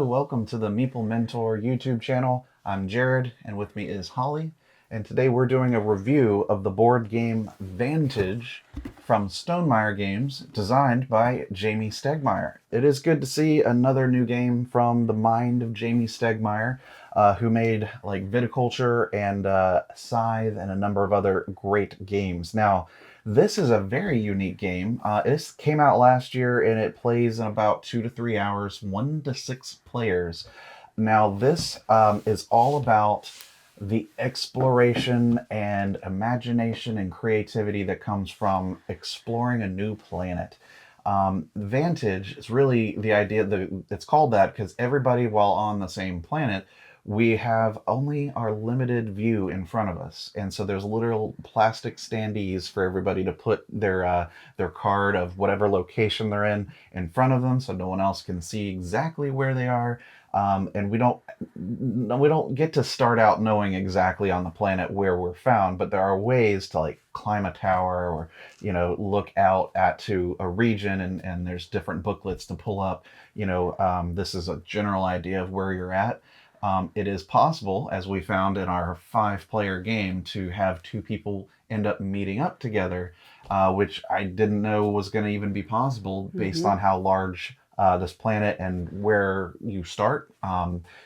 welcome to the Meeple Mentor YouTube channel. I'm Jared, and with me is Holly. And today we're doing a review of the board game Vantage from Stonemaier Games, designed by Jamey Stegmaier. It is good to see another new game from the mind of Jamey Stegmaier, who made like Viticulture and Scythe and a number of other great games. Now, this is a very unique game. This came out last year and it plays in about 2 to 3 hours, 1 to 6 players. Now, this is all about the exploration and imagination and creativity that comes from exploring a new planet. Vantage is really the idea that it's called that because everybody, while on the same planet, we have only our limited view in front of us, and so there's literal plastic standees for everybody to put their card of whatever location they're in front of them, so no one else can see exactly where they are. And we don't get to start out knowing exactly on the planet where we're found, but there are ways to like climb a tower or look out to a region, and there's different booklets to pull up. This is a general idea of where you're at. It is possible, as we found in our 5-player game, to have 2 people end up meeting up together, which I didn't know was going to even be possible based on how large this planet and where you start.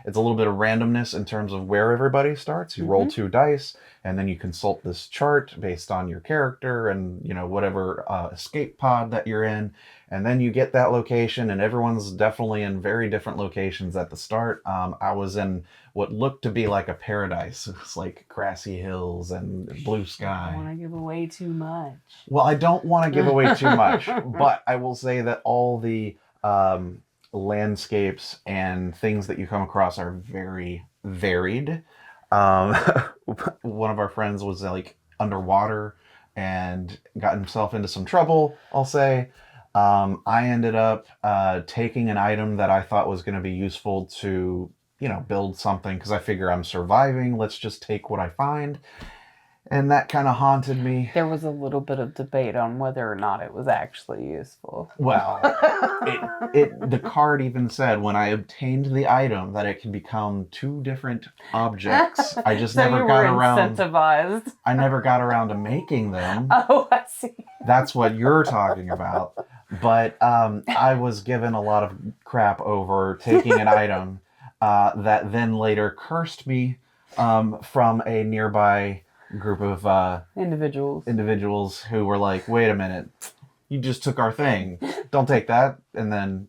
It's a little bit of randomness in terms of where everybody starts. You roll 2 dice, and then you consult this chart based on your character and whatever escape pod that you're in. And then you get that location, and everyone's definitely in very different locations at the start. I was in what looked to be like a paradise. It's like grassy hills and blue sky. I don't want to give away too much. Well, I don't want to give away too much, but I will say that all the landscapes and things that you come across are very varied. One of our friends was like underwater and got himself into some trouble, I'll say. I ended up taking an item that I thought was going to be useful to, build something, because I figure I'm surviving. Let's just take what I find. And that kind of haunted me. There was a little bit of debate on whether or not it was actually useful. Well, the card even said when I obtained the item that it can become 2 different objects. I just never got around. Incentivized. I never got around to making them. Oh, I see. That's what you're talking about. But I was given a lot of crap over taking an item that then later cursed me from a nearby group of individuals who were like, wait a minute, you just took our thing, don't take that. And then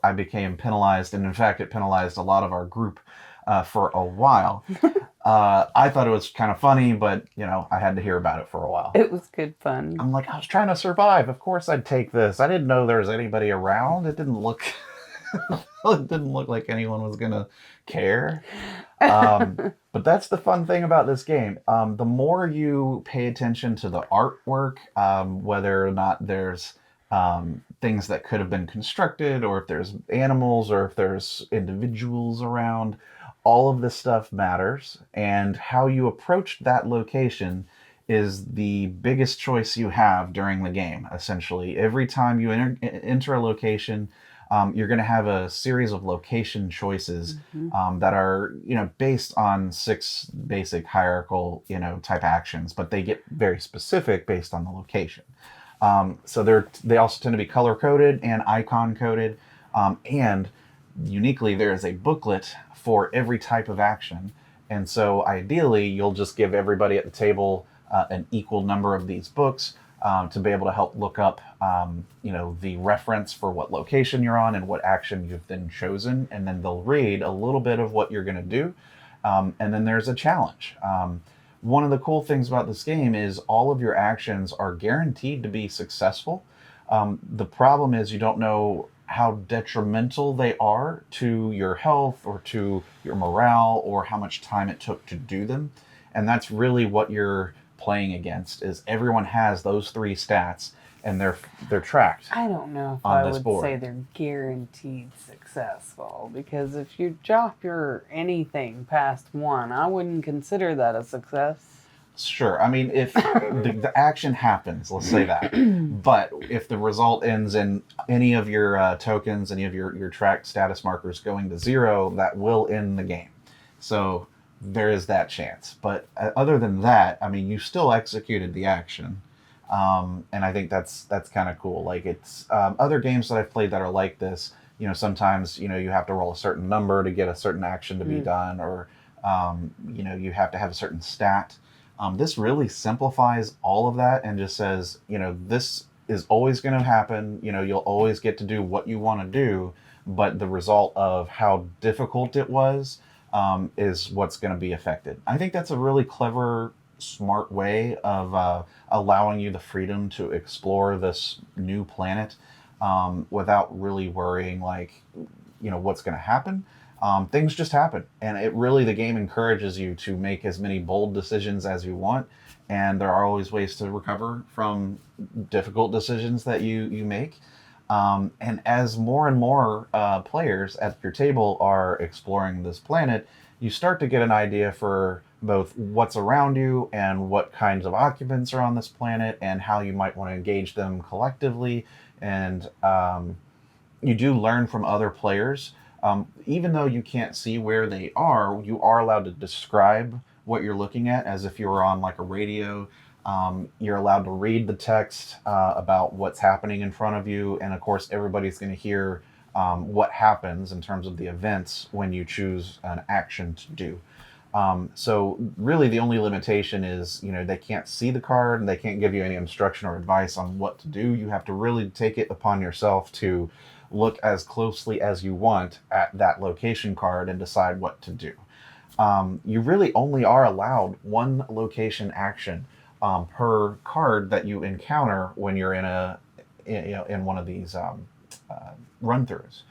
I became penalized, and in fact it penalized a lot of our group for a while. I thought it was kind of funny, but I had to hear about it for a while. It was good fun. I'm like, I was trying to survive, of course I'd take this. I didn't know there was anybody around. It didn't look it didn't look like anyone was gonna care. But that's the fun thing about this game. The more you pay attention to the artwork, whether or not there's things that could have been constructed, or if there's animals, or if there's individuals around, all of this stuff matters. And how you approach that location is the biggest choice you have during the game, essentially. Every time you enter a location, you're going to have a series of location choices that are, based on 6 basic hierarchical, type actions, but they get very specific based on the location. So they also tend to be color coded and icon coded, and uniquely there is a booklet for every type of action. And so ideally, you'll just give everybody at the table an equal number of these books. To be able to help look up, the reference for what location you're on and what action you've then chosen. And then they'll read a little bit of what you're going to do. And then there's a challenge. One of the cool things about this game is all of your actions are guaranteed to be successful. The problem is you don't know how detrimental they are to your health or to your morale, or how much time it took to do them. And that's really what you're playing against, is everyone has those 3 stats, and they're tracked. I don't know if I would say they're guaranteed successful, because if you drop your anything past 1, I wouldn't consider that a success. Sure. I mean, if the action happens, let's say that. But if the result ends in any of your tokens, any of your tracked status markers going to 0, that will end the game. So there is that chance. But other than that, I mean, you still executed the action. And I think that's kind of cool. Like it's other games that I've played that are like this. Sometimes you have to roll a certain number to get a certain action to be done, or you have to have a certain stat. This really simplifies all of that and just says, this is always going to happen. You'll always get to do what you want to do, but the result of how difficult it was is what's going to be affected. I think that's a really clever, smart way of allowing you the freedom to explore this new planet without really worrying, like, what's going to happen. Things just happen, and the game encourages you to make as many bold decisions as you want, and there are always ways to recover from difficult decisions that you make. And as more and more players at your table are exploring this planet, you start to get an idea for both what's around you and what kinds of occupants are on this planet and how you might want to engage them collectively. And you do learn from other players. Even though you can't see where they are, you are allowed to describe what you're looking at as if you were on like a radio. You're allowed to read the text about what's happening in front of you. And of course, everybody's going to hear what happens in terms of the events when you choose an action to do. So really the only limitation is, they can't see the card and they can't give you any instruction or advice on what to do. You have to really take it upon yourself to look as closely as you want at that location card and decide what to do. You really only are allowed one location action per card that you encounter when you're in one of these run-throughs.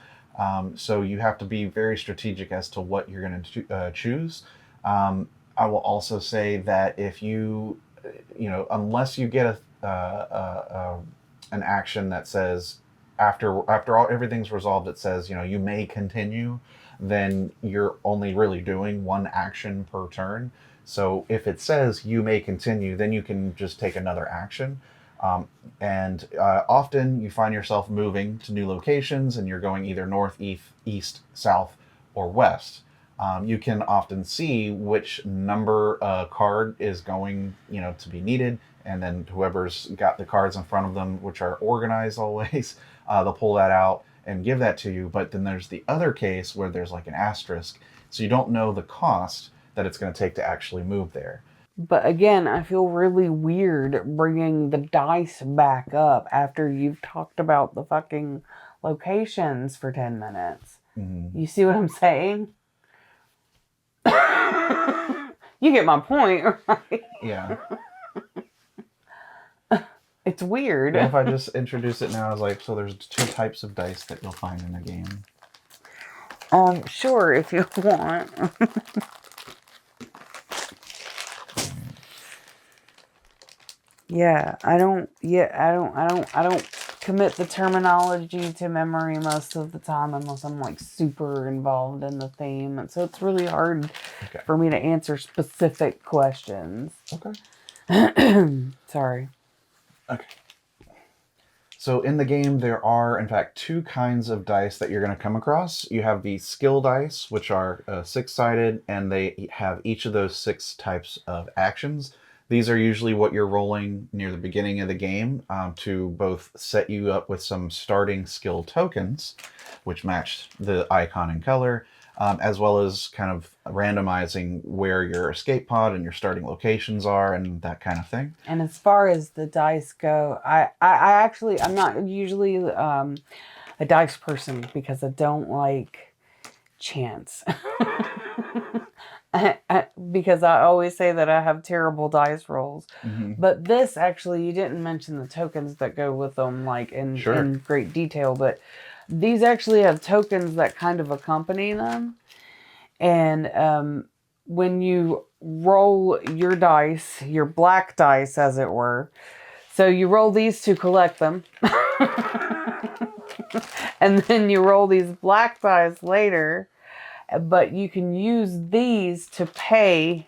So you have to be very strategic as to what you're going to choose. I will also say that if unless you get an action that says after everything's resolved, it says you may continue, then you're only really doing one action per turn. So if it says you may continue, then you can just take another action. And often you find yourself moving to new locations and you're going either north, east, south, or west. You can often see which number card is going, to be needed, and then whoever's got the cards in front of them, which are organized always, they'll pull that out and give that to you. But then there's the other case where there's like an asterisk, so you don't know the cost that it's going to take to actually move there. But again, I feel really weird bringing the dice back up after you've talked about the fucking locations for 10 minutes. Mm-hmm. You see what I'm saying? You get my point, right? Yeah. It's weird. If I just introduce it now as so there's 2 types of dice that you'll find in the game. Sure, if you want. I don't commit the terminology to memory most of the time unless I'm like super involved in the theme. And so it's really hard for me to answer specific questions. Okay. Sorry. Okay. So in the game, there are, in fact, 2 kinds of dice that you're going to come across. You have the skill dice, which are 6-sided, and they have each of those 6 types of actions. These are usually what you're rolling near the beginning of the game to both set you up with some starting skill tokens, which match the icon and color, as well as kind of randomizing where your escape pod and your starting locations are and that kind of thing. And as far as the dice go, I'm not usually a dice person because I don't like chance. Because I always say that I have terrible dice rolls. Mm-hmm. But this actually, you didn't mention the tokens that go with them in great detail, but these actually have tokens that kind of accompany them. And when you roll your dice, your black dice as it were, so you roll these to collect them. And then you roll these black dice later. But you can use these to pay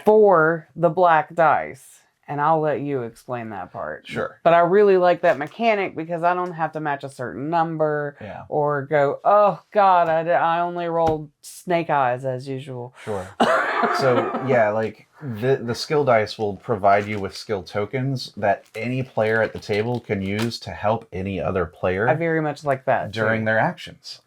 for the black dice. And I'll let you explain that part. Sure. But I really like that mechanic because I don't have to match a certain number or go, oh, God, I only rolled snake eyes as usual. Sure. So, yeah, like the skill dice will provide you with skill tokens that any player at the table can use to help any other player. I very much like that during their actions.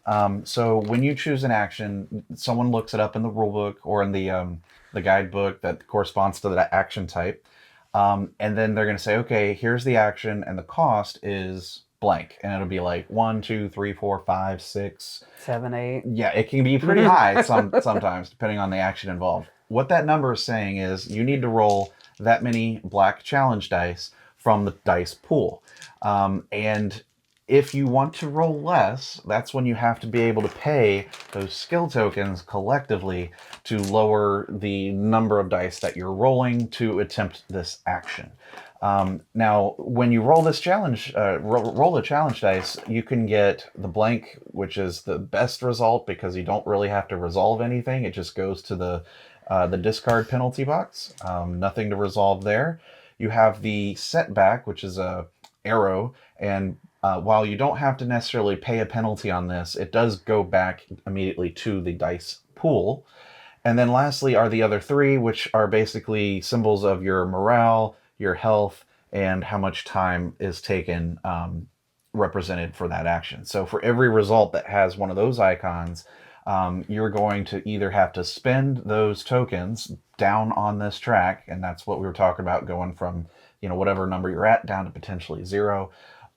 So when you choose an action, someone looks it up in the rulebook or in the guidebook that corresponds to that action type. And then they're going to say, okay, here's the action and the cost is blank. And it'll be like 1, 2, 3, 4, 5, 6, 7, 8. Yeah, it can be pretty high sometimes, depending on the action involved. What that number is saying is you need to roll that many black challenge dice from the dice pool. And if you want to roll less, that's when you have to be able to pay those skill tokens collectively to lower the number of dice that you're rolling to attempt this action. Now, when you roll this challenge, roll the challenge dice, you can get the blank, which is the best result because you don't really have to resolve anything. It just goes to the discard penalty box. Nothing to resolve there. You have the setback, which is a arrow, and while you don't have to necessarily pay a penalty on this, it does go back immediately to the dice pool. And then lastly are the other three, which are basically symbols of your morale, your health, and how much time is taken represented for that action. So for every result that has one of those icons, you're going to either have to spend those tokens down on this track, and that's what we were talking about, going from whatever number you're at down to potentially 0.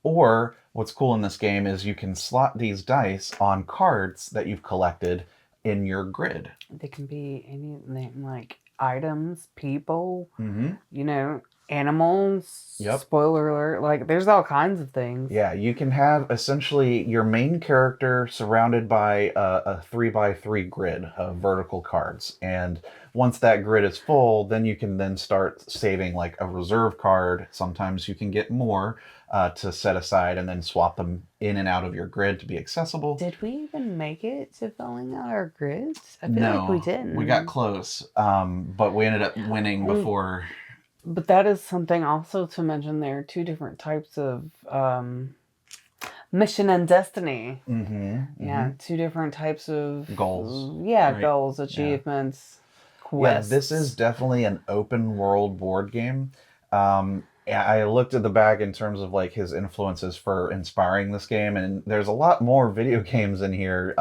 Or what's cool in this game is you can slot these dice on cards that you've collected in your grid. They can be anything like items, people, animals. Yep. Spoiler alert. Like, there's all kinds of things. Yeah, you can have essentially your main character surrounded by a 3x3 grid of vertical cards. And once that grid is full, then you can then start saving like a reserve card. Sometimes you can get more to set aside and then swap them in and out of your grid to be accessible. Did we even make it to filling out our grids? I feel like we didn't. We got close, but we ended up winning before. But that is something also to mention. There are 2 different types of mission and destiny. Yeah, 2 different types of goals. Yeah, right. Goals, achievements, quests. Yeah, this is definitely an open world board game. I looked at the back in terms of like his influences for inspiring this game, and there's a lot more video games in here,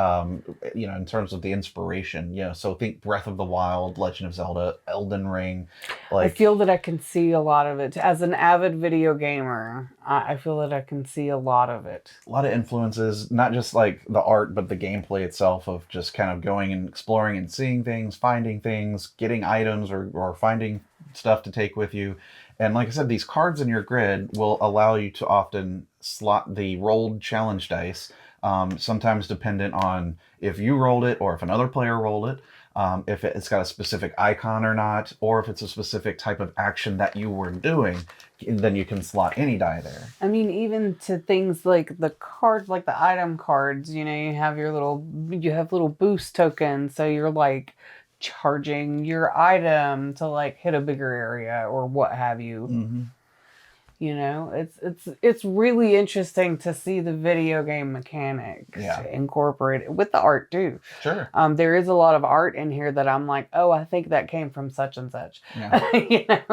in terms of the inspiration. So think Breath of the Wild, Legend of Zelda, Elden Ring. I feel that I can see a lot of it. As an avid video gamer, I feel that I can see a lot of it. A lot of influences, not just like the art, but the gameplay itself of just kind of going and exploring and seeing things, finding things, getting items or finding stuff to take with you. And like I said, these cards in your grid will allow you to often slot the rolled challenge dice, sometimes dependent on if you rolled it or if another player rolled it, if it's got a specific icon or not, or if it's a specific type of action that you were doing, then you can slot any die there. I mean, even to things like the cards, like the item cards, you have little boost tokens, so you're like charging your item to like hit a bigger area or what have you. It's really interesting to see the video game mechanics incorporated with the art too. Sure. There is a lot of art in here that I'm like, oh, I think that came from such and such. Yeah.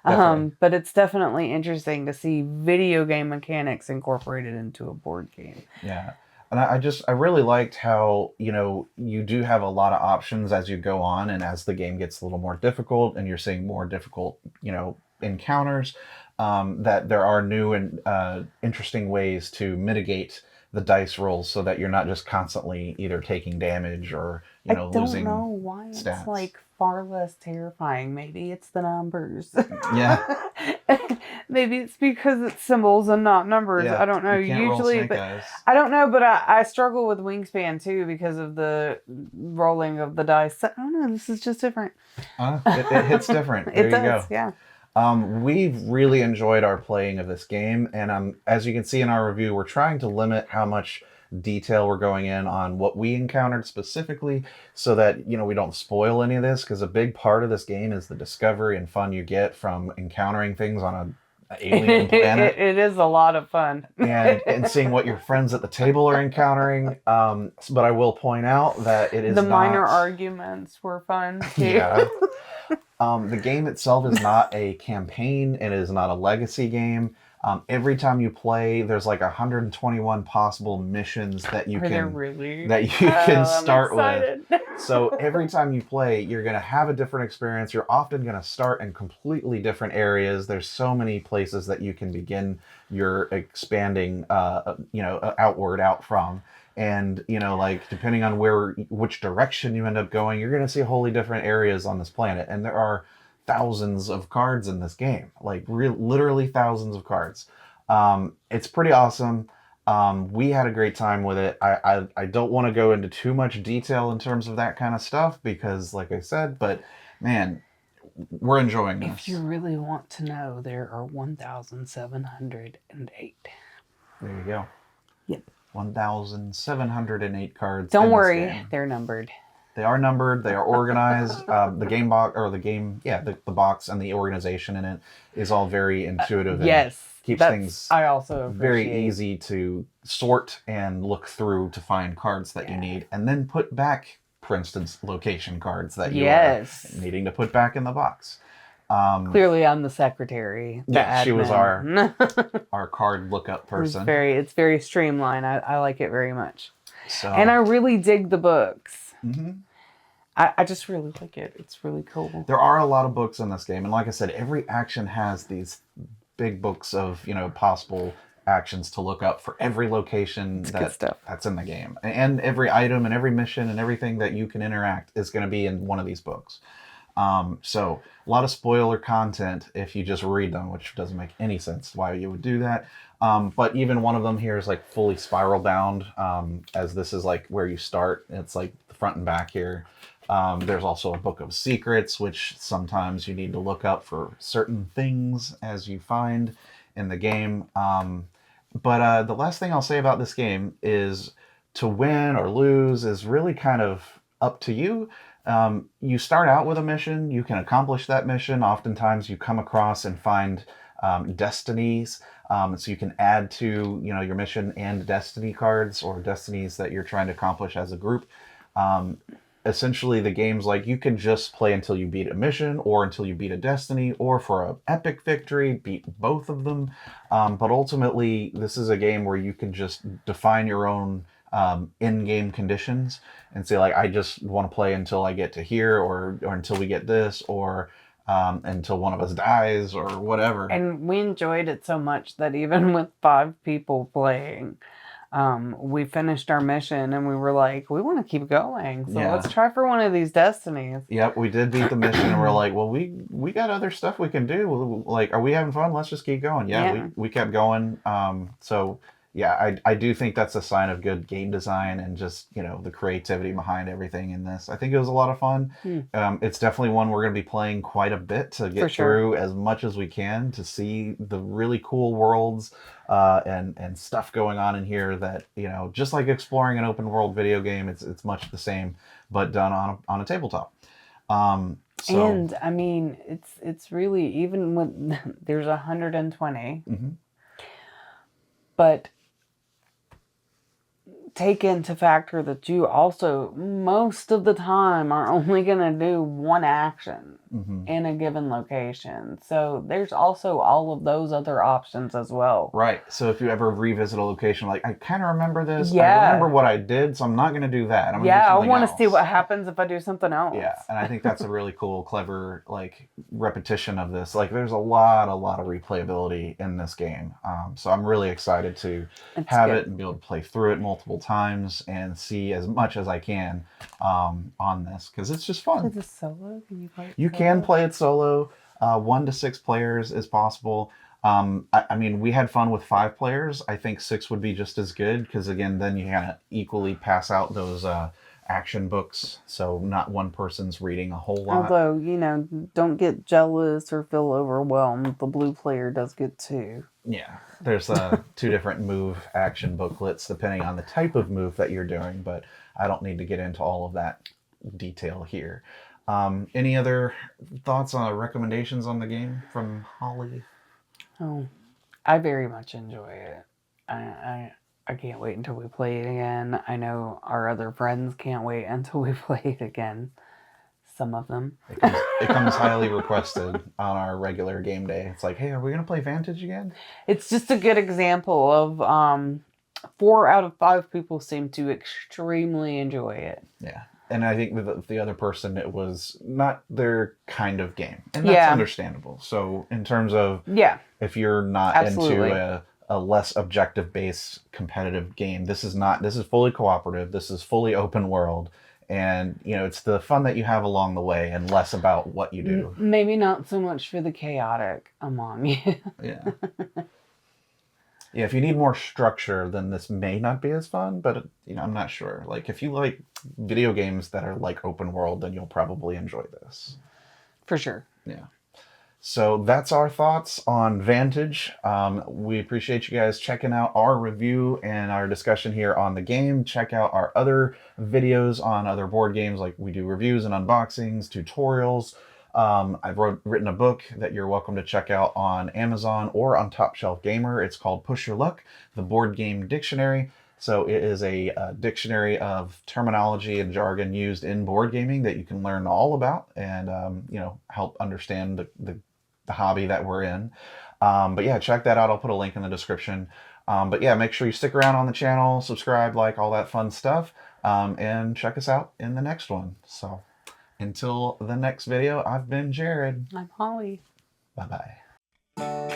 But it's definitely interesting to see video game mechanics incorporated into a board game. Yeah. And I really liked how, you do have a lot of options as you go on, and as the game gets a little more difficult and you're seeing more difficult, encounters, that there are new and interesting ways to mitigate the dice rolls so that you're not just constantly either taking damage or, losing stats. I don't know why it's like far less terrifying. Maybe it's the numbers. Yeah. Maybe it's because it's symbols and not numbers. Yeah, I don't know. Usually, but I don't know. But I struggle with Wingspan too because of the rolling of the dice. I don't know. This is just different. It hits different. There it does. Go. Yeah. We've really enjoyed our playing of this game, and as you can see in our review, we're trying to limit how much detail we're going in on what we encountered specifically, so that we don't spoil any of this, because a big part of this game is the discovery and fun you get from encountering things on an alien planet. It is a lot of fun. and seeing what your friends at the table are encountering. But I will point out that it is the minor arguments were fun too. Yeah. The game itself is not a campaign. It is not a legacy game. Every time you play, there's like 121 possible missions that you can start with. So every time you play, you're going to have a different experience. You're often going to start in completely different areas. There's so many places that you can begin your expanding, outward out from. And, like, depending on which direction you end up going, you're going to see wholly different areas on this planet. And there are thousands of cards in this game, like literally thousands of cards. It's pretty awesome. We had a great time with it. I don't want to go into too much detail in terms of that kind of stuff because, like I said, but man, we're enjoying this. If you really want to know, there are 1,708. There you go. Yep. 1,708 cards. Don't worry, they're numbered. They are numbered. They are organized. The game box, or the box and the organization in it is all very intuitive. Yes, and keeps things I also very easy to sort and look through to find cards that you need, and then put back, for instance, location cards that you are needing to put back in the box. Clearly, I'm the secretary. She was our card lookup person. It's very streamlined. I like it very much. And I really dig the books. Mm-hmm. I just really like it. It's really cool. There are a lot of books in this game, and like I said, every action has these big books of possible actions to look up for every location that's in the game, and every item and every mission and everything that you can interact is going to be in one of these books. So a lot of spoiler content if you just read them, which doesn't make any sense why you would do that. But even one of them here is like fully spiral bound, as this is like where you start. It's like the front and back here. There's also a book of secrets, which sometimes you need to look up for certain things as you find in the game. But the last thing I'll say about this game is to win or lose is really kind of up to you. You start out with a mission, you can accomplish that mission. Oftentimes you come across and find destinies, so you can add to your mission and destiny cards or destinies that you're trying to accomplish as a group. Essentially, the game's like you can just play until you beat a mission or until you beat a destiny, or for an epic victory, beat both of them. But ultimately, this is a game where you can just define your own in-game conditions and say, like, I just want to play until I get to here, or until we get this, or until one of us dies, or whatever. And we enjoyed it so much that even with 5 people playing, we finished our mission and we were like, we want to keep going. So let's try for one of these destinies. Yep, we did beat the mission and we're like, well, we got other stuff we can do. Like, are we having fun? Let's just keep going. We kept going. So yeah, I do think that's a sign of good game design and just, the creativity behind everything in this. I think it was a lot of fun. It's definitely one we're going to be playing quite a bit to get through as much as we can to see the really cool worlds and stuff going on in here that, just like exploring an open world video game, it's much the same, but done on a tabletop. And I mean, it's really, even when there's 120, but take into factor that you also most of the time are only going to do one action in a given location. So there's also all of those other options as well. Right. So if you ever revisit a location, like, I kind of remember this. I remember what I did, so I'm not going to do that. I want to see what happens if I do something else. Yeah, and I think that's a really cool, clever, like, repetition of this. Like, there's a lot of replayability in this game. So I'm really excited to have it and be able to play through it multiple times and see as much as I can on this, because it's just fun. Is it solo? Can you play it? You can play it solo. 1 to 6 players is possible. I mean, we had fun with 5 players. I think 6 would be just as good, because again, then you kind of equally pass out those action books, so not one person's reading a whole lot. Although, you know, don't get jealous or feel overwhelmed. The blue player does get 2. Yeah, there's 2 different move action booklets depending on the type of move that you're doing, but I don't need to get into all of that detail here. Any other thoughts on recommendations on the game from Holly? Oh, I very much enjoy it. I can't wait until we play it again. I know our other friends can't wait until we play it again. Some of them. It comes highly requested on our regular game day. It's like, hey, are we going to play Vantage again? It's just a good example of 4 out of 5 people seem to extremely enjoy it. Yeah. And I think with the other person, it was not their kind of game. And that's understandable. So in terms of if you're not into a less objective-based competitive game, this is fully cooperative. This is fully open world. And, you know, it's the fun that you have along the way and less about what you do. Maybe not so much for the chaotic among you. Yeah. Yeah, if you need more structure, then this may not be as fun, but, you know, I'm not sure. Like, if you like video games that are like open world, then you'll probably enjoy this. For sure. Yeah. So that's our thoughts on Vantage. We appreciate you guys checking out our review and our discussion here on the game. Check out our other videos on other board games, like we do reviews and unboxings, tutorials. I've written a book that you're welcome to check out on Amazon or on Top Shelf Gamer. It's called Push Your Luck, the Board Game Dictionary. So it is a dictionary of terminology and jargon used in board gaming that you can learn all about and, you know, help understand the hobby that we're in. But yeah, check that out. I'll put a link in the description. But yeah, make sure you stick around on the channel, subscribe, like all that fun stuff, and check us out in the next one. So until the next video, I've been Jared. I'm Holly. Bye-bye.